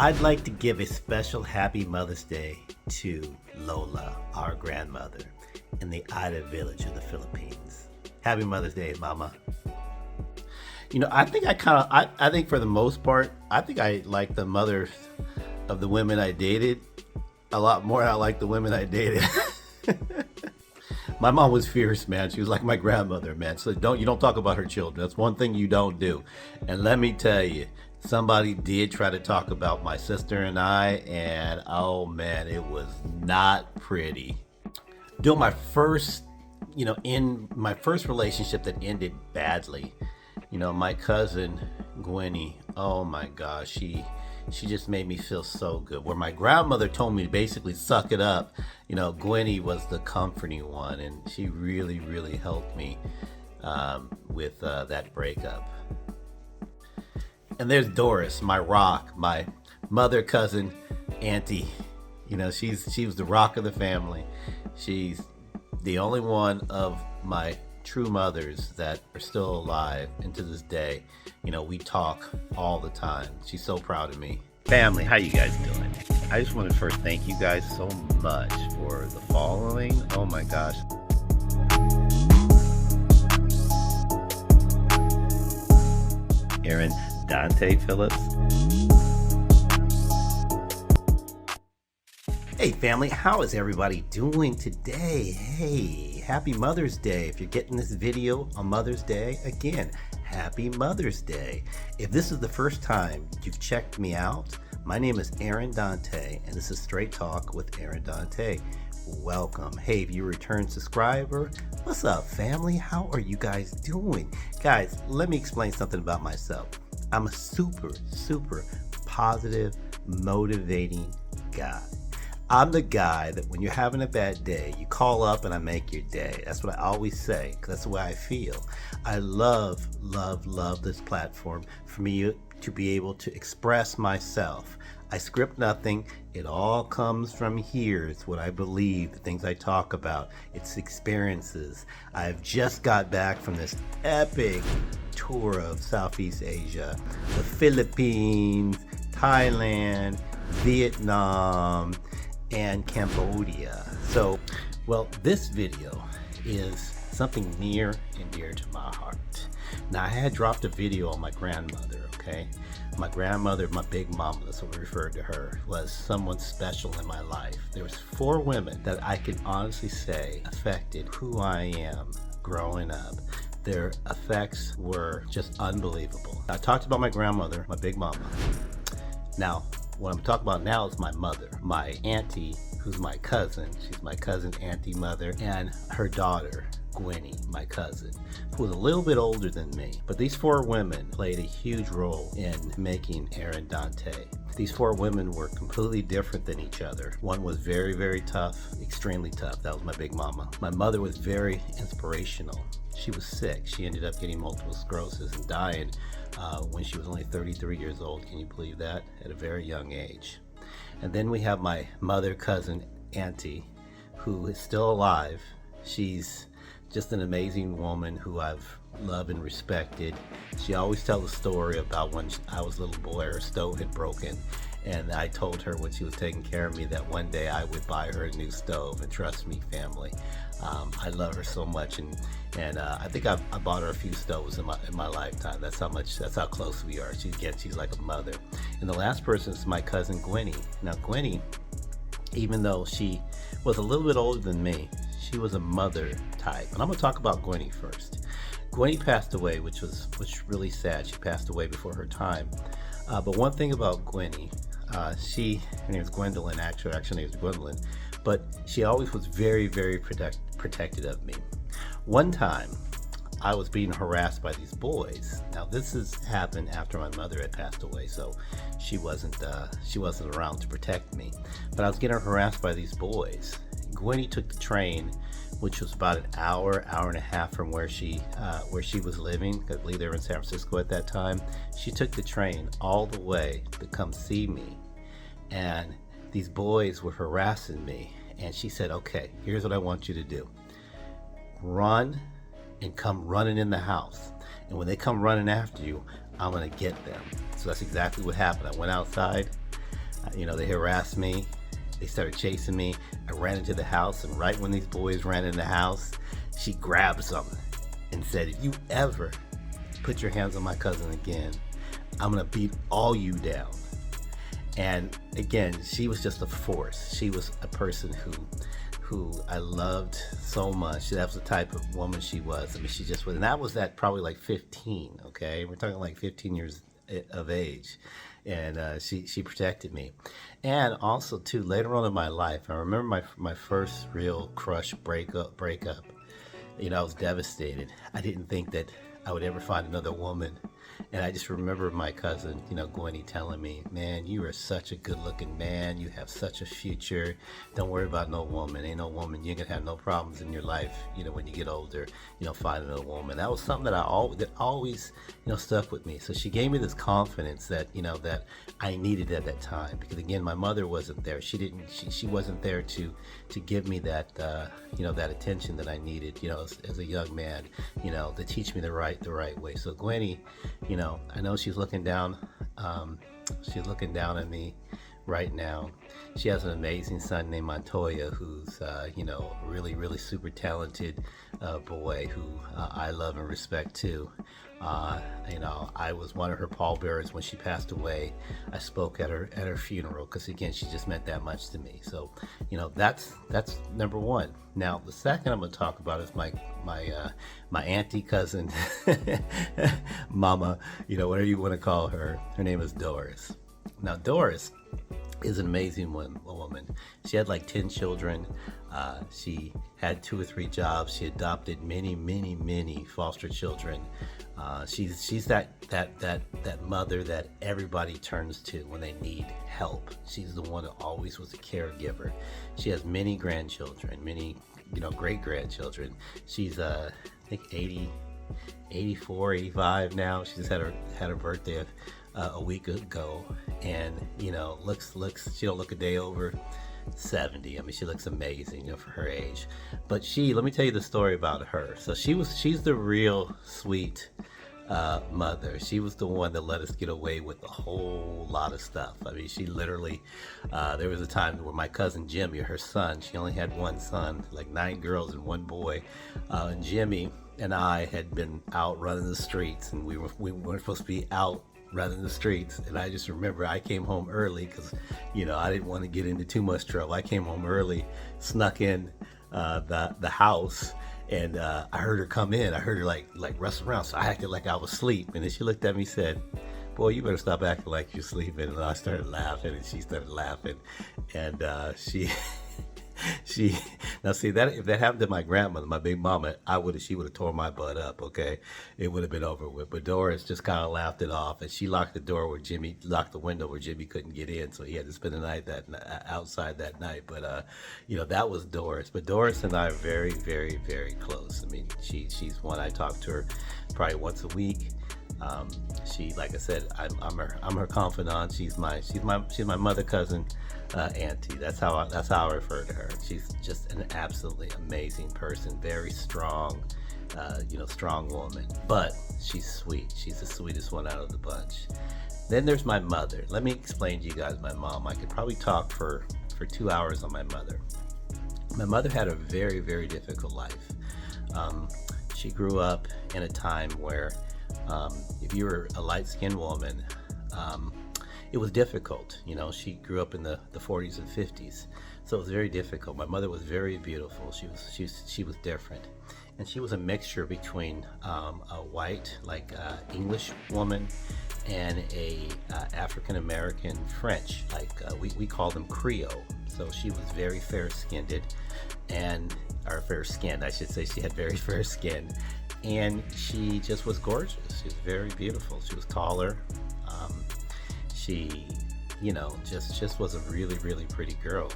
I'd like to give a special happy Mother's Day to Lola, our grandmother, in the Ida village of the Philippines. Happy Mother's Day, Mama. I think I think for the most part, I think I like the mothers of the women I dated a lot more than I like the women I dated. My mom was fierce, man. She was like my grandmother, man. So you don't talk about her children. That's one thing you don't do. And let me tell you, somebody did try to talk about my sister and I, and oh man, it was not pretty. During my first, in my first relationship that ended badly, my cousin Gwinny, oh my gosh, she just made me feel so good. Where my grandmother told me to basically suck it up, Gwinny was the comforting one, and she really, really helped me with that breakup. And there's Doris, my rock, my mother, cousin, auntie. She was the rock of the family. She's the only one of my true mothers that are still alive, and to this day, we talk all the time. She's so proud of me. Family, how you guys doing? I just want to first thank you guys so much for the following. Oh my gosh. Aaron Dante Phillips. Hey family, how is everybody doing today? Hey, happy Mother's Day. If you're getting this video on Mother's Day, again, happy Mother's Day. If this is the first time you've checked me out, my name is Aaron Dante, and this is Straight Talk with Aaron Dante. Welcome. Hey, if you're a return subscriber, what's up family? How are you guys doing? Guys, let me explain something about myself. I'm a super positive, motivating guy. I'm the guy that when you're having a bad day, you call up and I make your day. That's what I always say, because that's the way I feel. I love this platform for me to be able to express myself. I script nothing. It all comes from here. It's what I believe, the things I talk about. It's experiences. I've just got back from this epic tour of Southeast Asia, the Philippines, Thailand, Vietnam, and Cambodia. So, this video is something near and dear to my heart. Now, I had dropped a video on my grandmother, okay? My grandmother, my big mama, that's what we referred to her, was someone special in my life. There was 4 women that I can honestly say affected who I am growing up. Their effects were just unbelievable. I talked about my grandmother, my big mama. Now, what I'm talking about now is my mother, my auntie, who's my cousin. She's my cousin, auntie, mother, and her daughter, Gwinny, my cousin, who was a little bit older than me. But these 4 women played a huge role in making Aaron Dante. These 4 women were completely different than each other. One was very, very tough, extremely tough. That was my big mama. My mother was very inspirational. She was sick. She ended up getting multiple sclerosis and dying when she was only 33 years old. Can you believe that? At a very young age. And then we have my mother, cousin, auntie, who is still alive. She's just an amazing woman who I've loved and respected. She always tells a story about when I was a little boy, her stove had broken. And I told her when she was taking care of me that one day I would buy her a new stove. And trust me, family, I love her so much, and I think I bought her a few stoves in my lifetime. That's how close we are. She's like a mother. And the last person is my cousin Gwinny. Now Gwinny, even though she was a little bit older than me, she was a mother type. And I'm gonna talk about Gwinny first. Gwinny passed away, which was really sad. She passed away before her time. But one thing about Gwinny, her name is Gwendolyn, actually her name is Gwendolyn, but she always was very, very protective of me. One time, I was being harassed by these boys. Now this has happened after my mother had passed away, so she wasn't around to protect me. But I was getting harassed by these boys. Gwinny took the train, which was about an hour and a half from where she was living. I believe they were in San Francisco at that time. She took the train all the way to come see me, and these boys were harassing me. And she said, "Okay, here's what I want you to do. Run and come running in the house. And when they come running after you, I'm gonna get them." So that's exactly what happened. I went outside. They harassed me. They started chasing me. I ran into the house, and right when these boys ran in the house, she grabbed something and said, "If you ever put your hands on my cousin again, I'm gonna beat all you down." And again, she was just a force. She was a person who I loved so much. That was the type of woman she was. I mean, she just was, and that was at probably like 15. Okay, we're talking like 15 years of age, and she protected me. And also too, later on in my life, I remember my first real crush breakup. I was devastated. I didn't think that I would ever find another woman. And I just remember my cousin, Gwinny, telling me, "Man, you are such a good-looking man. You have such a future. Don't worry about no woman. Ain't no woman. You're gonna have no problems in your life. When you get older, finding a woman." That was something that always, stuck with me. So she gave me this confidence that I needed at that time, because again, my mother wasn't there. She wasn't there to give me that that attention that I needed, as a young man, to teach me the right way. So Gwinny, I know she's looking down. She's looking down at me right now. She has an amazing son named Montoya, who's really, really super talented boy who I love and respect too. I was one of her pallbearers when she passed away. I spoke at her funeral because again, she just meant that much to me. So, that's number one. Now, the second I'm going to talk about is my auntie, cousin, mama, whatever you want to call her. Her name is Doris. Now, Doris is an amazing woman. She had like 10 children. She had 2 or 3 jobs. She adopted many foster children. She's that mother that everybody turns to when they need help. She's the one that always was a caregiver. She has many grandchildren, many great grandchildren. She's I think 84, 85 now. She just had her birthday a week ago, and looks she don't look a day over 70. I mean, she looks amazing, for her age. But let me tell you the story about her. So she's the real sweet mother. She was the one that let us get away with a whole lot of stuff. I mean, she literally, there was a time where my cousin Jimmy, her son, she only had one son, like 9 girls and 1 boy. And Jimmy and I had been out running the streets, and we weren't supposed to be out running the streets. And I just remember I came home early because, I didn't want to get into too much trouble. I came home early, snuck in the house, and I heard her come in. I heard her like rustle around, so I acted like I was asleep. And then she looked at me and said, "Boy, you better stop acting like you're sleeping." And I started laughing, and she started laughing, and she now see that if that happened to my grandmother, my big mama, she would have torn my butt up. Okay, it would have been over with. But Doris just kind of laughed it off, and she locked the window where Jimmy couldn't get in, so he had to spend the night outside that night. But that was Doris. But Doris and I are very, very, very close. I mean, she's one I talk to her probably once a week. She, like I said, I'm her confidant. She's my mother cousin, auntie. That's how I refer to her. She's just an absolutely amazing person, very strong, strong woman. But she's sweet. She's the sweetest one out of the bunch. Then there's my mother. Let me explain to you guys my mom. I could probably talk for 2 hours on my mother. My mother had a very, very difficult life. She grew up in a time where if you were a light-skinned woman, it was difficult. She grew up in the 40s and 50s, so it was very difficult. My mother was very beautiful. She was different, and she was a mixture between a white, English woman, and a African American French, we call them Creole. So she was very fair-skinned, or fair-skinned, I should say. She had very fair skin. And she just was gorgeous. She was very beautiful. She was taller. She, just was a really, really pretty girl.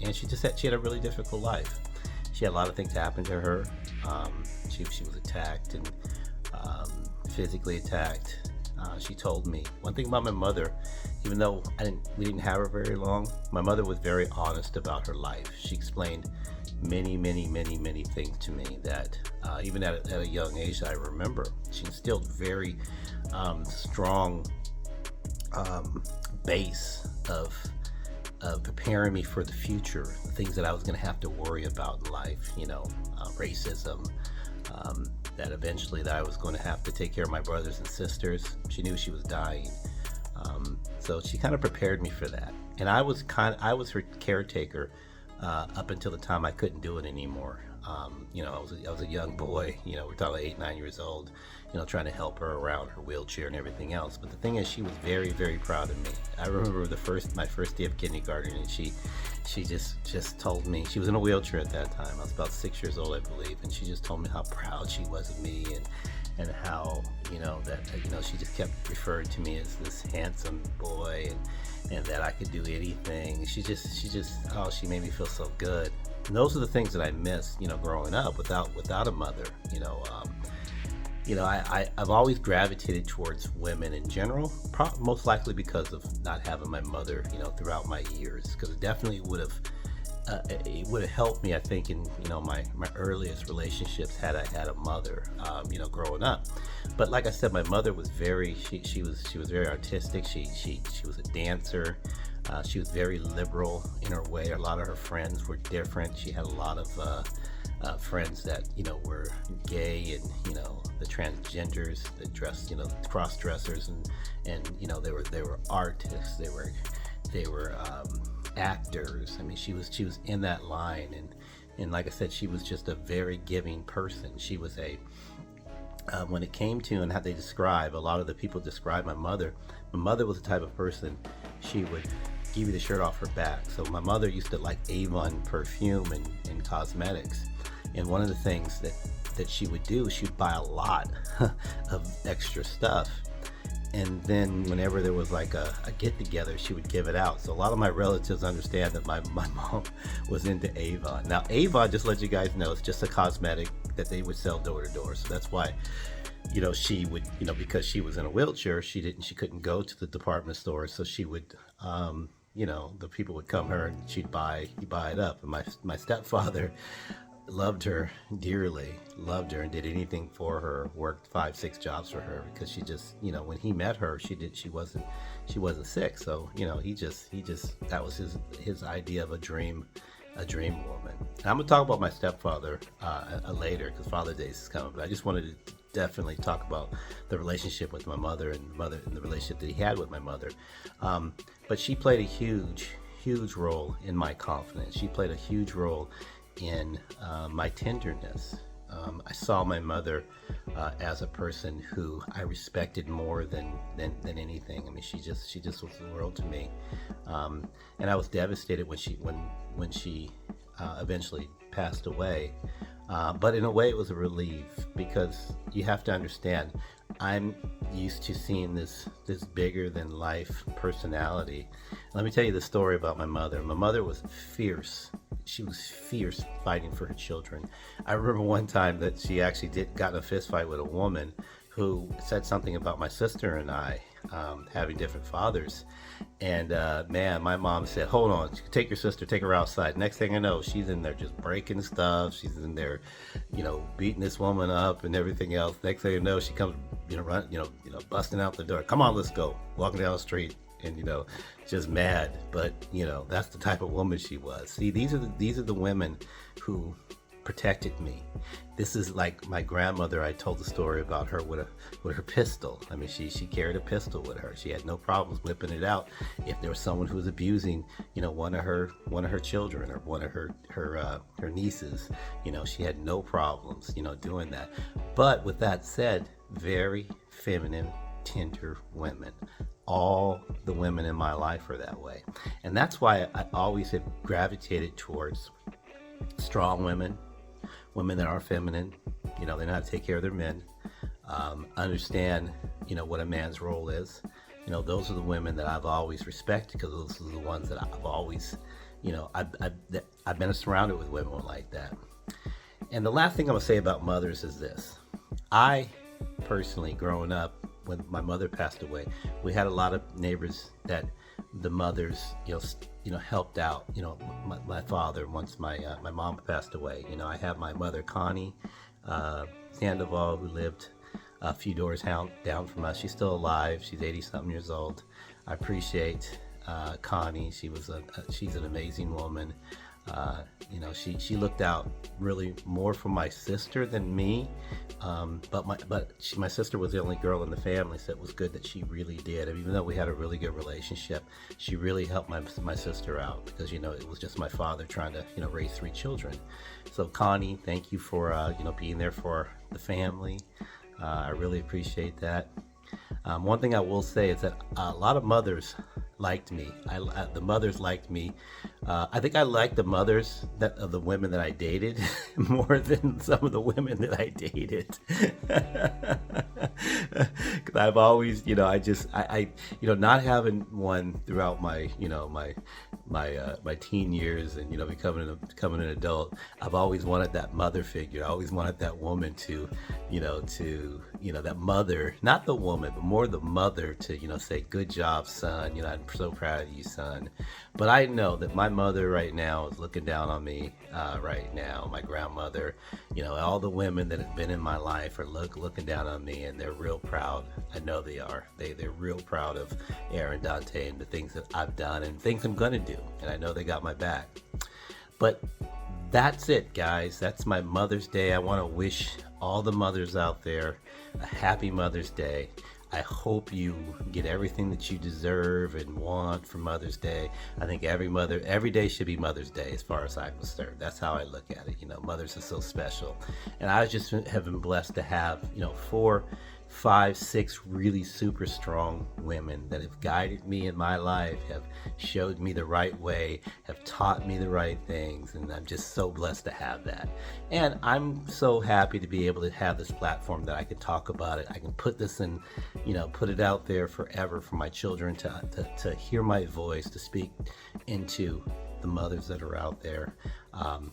And she had a really difficult life. She had a lot of things happen to her. She was attacked and physically attacked. She told me one thing about my mother. Even though we didn't have her very long, my mother was very honest about her life. She explained many things to me that even at a young age I remember. She instilled very strong base of preparing me for the future, the things that I was going to have to worry about in life, racism, that eventually that I was going to have to take care of my brothers and sisters. She knew she was dying. So she kind of prepared me for that. And I was her caretaker up until the time I couldn't do it anymore. I was a young boy, we're talking 8, 9 years old, trying to help her around her wheelchair and everything else. But the thing is, she was very, very proud of me. I remember my first day of kindergarten, and she just told me, she was in a wheelchair at that time. I was about 6 years old, I believe, and she just told me how proud she was of me, and how, she just kept referring to me as this handsome boy, and that I could do anything. She made me feel so good. And those are the things that I miss, growing up without a mother. I've always gravitated towards women in general, most likely because of not having my mother, throughout my years, because it definitely would have helped me, I think, in my earliest relationships had I had a mother, growing up. But like I said, my mother was she was very artistic. She was a dancer. She was very liberal in her way. A lot of her friends were different. She had a lot of friends that were gay, and the transgenders that dressed, cross dressers, and they were artists. They were actors. I mean, she was in that line, and like I said, she was just a very giving person. She was when it came to and how they describe, a lot of the people describe my mother was the type of person, she would give you the shirt off her back. So my mother used to like Avon perfume and cosmetics, and one of the things that she would do, she'd buy a lot of extra stuff, and then whenever there was like a get together, she would give it out. So a lot of my relatives understand that my mom was into Avon. Now Avon, just to let you guys know, it's just a cosmetic that they would sell door to door. So that's why she would, because she was in a wheelchair, she couldn't go to the department store, so she would the people would come her, and she'd buy it up. And my stepfather loved her dearly, and did anything for her, worked 5-6 jobs for her, because she just, when he met her, she wasn't sick. So he just that was his idea of a dream woman. And I'm gonna talk about my stepfather later, because Father's Day is coming, but I just wanted to definitely talk about the relationship with my mother and the relationship that he had with my mother. But she played a huge role in my confidence. She played a huge role in my tenderness. I saw my mother as a person who I respected more than anything. I mean, she just was the world to me. And I was devastated when she eventually passed away. But in a way, it was a relief, because you have to understand, I'm used to seeing this bigger than life personality. Let me tell you the story about my mother. My mother was fierce. She was fierce fighting for her children. I remember one time that she actually got in a fist fight with a woman who said something about my sister and I having different fathers. And man, my mom said, hold on, take your sister, take her outside. Next thing I know, she's in there just breaking stuff. She's in there, beating this woman up and everything else. Next thing you know, she comes, busting out the door. Come on, let's go. Walking down the street. And just mad, but that's the type of woman she was. See, these are the women who protected me. This is like my grandmother. I told the story about her with her pistol. I mean, she carried a pistol with her. She had no problems whipping it out if there was someone who was abusing, one of her children or one of her nieces. She had no problems, doing that. But with that said, very feminine, tender women. All the women in my life are that way. And that's why I always have gravitated towards strong women that are feminine, they know how to take care of their men, understand, what a man's role is. Those are the women that I've always respected, because those are the ones that I've always, I've been surrounded with women like that. And the last thing I'm gonna say about mothers is this. I personally, growing up, when my mother passed away, we had a lot of neighbors that the mothers, helped out. My father, once my mom passed away, I have my mother Connie Sandoval, who lived a few doors down from us. She's still alive. She's 80 something years old. I appreciate Connie. She's an amazing woman. She looked out really more for my sister than me. My sister was the only girl in the family, so it was good that she really did. Even though we had a really good relationship, she really helped my sister out because it was just my father trying to raise 3 children. So Connie, thank you for being there for the family. I really appreciate that. One thing I will say is that a lot of mothers liked me. The mothers liked me. I think I liked the mothers of the women that I dated more than some of the women that I dated. Because I've always, not having one throughout my, my teen years and becoming an adult. I've always wanted that mother figure. I always wanted that woman to that mother, not the woman, but more the mother to say, good job, son. I'm so proud of you, son. But I know that my mother right now is looking down on me right now. My grandmother, all the women that have been in my life are looking down on me, and they're real proud. I know they are. They're real proud of Aaron, Dante, and the things that I've done and things I'm gonna do. And I know they got my back. But that's it, guys. That's my Mother's Day. I want to wish all the mothers out there a happy Mother's Day. I hope you get everything that you deserve and want for Mother's Day. I think every day should be Mother's Day as far as I'm concerned. That's how I look at it. Mothers are so special. And I just have been blessed to have, 4, 5, 6 really super strong women that have guided me in my life, have showed me the right way, have taught me the right things, and I'm just so blessed to have that. And I'm so happy to be able to have this platform that I can talk about it. I can put this in, put it out there forever for my children to hear my voice, to speak into the mothers that are out there,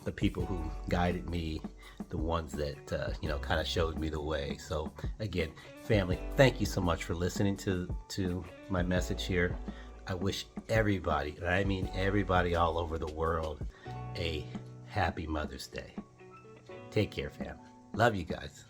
the people who guided me, the ones that kind of showed me the way. So again, family, thank you so much for listening to my message here. I wish everybody, and I mean everybody all over the world, a happy Mother's Day. Take care, fam. Love you guys.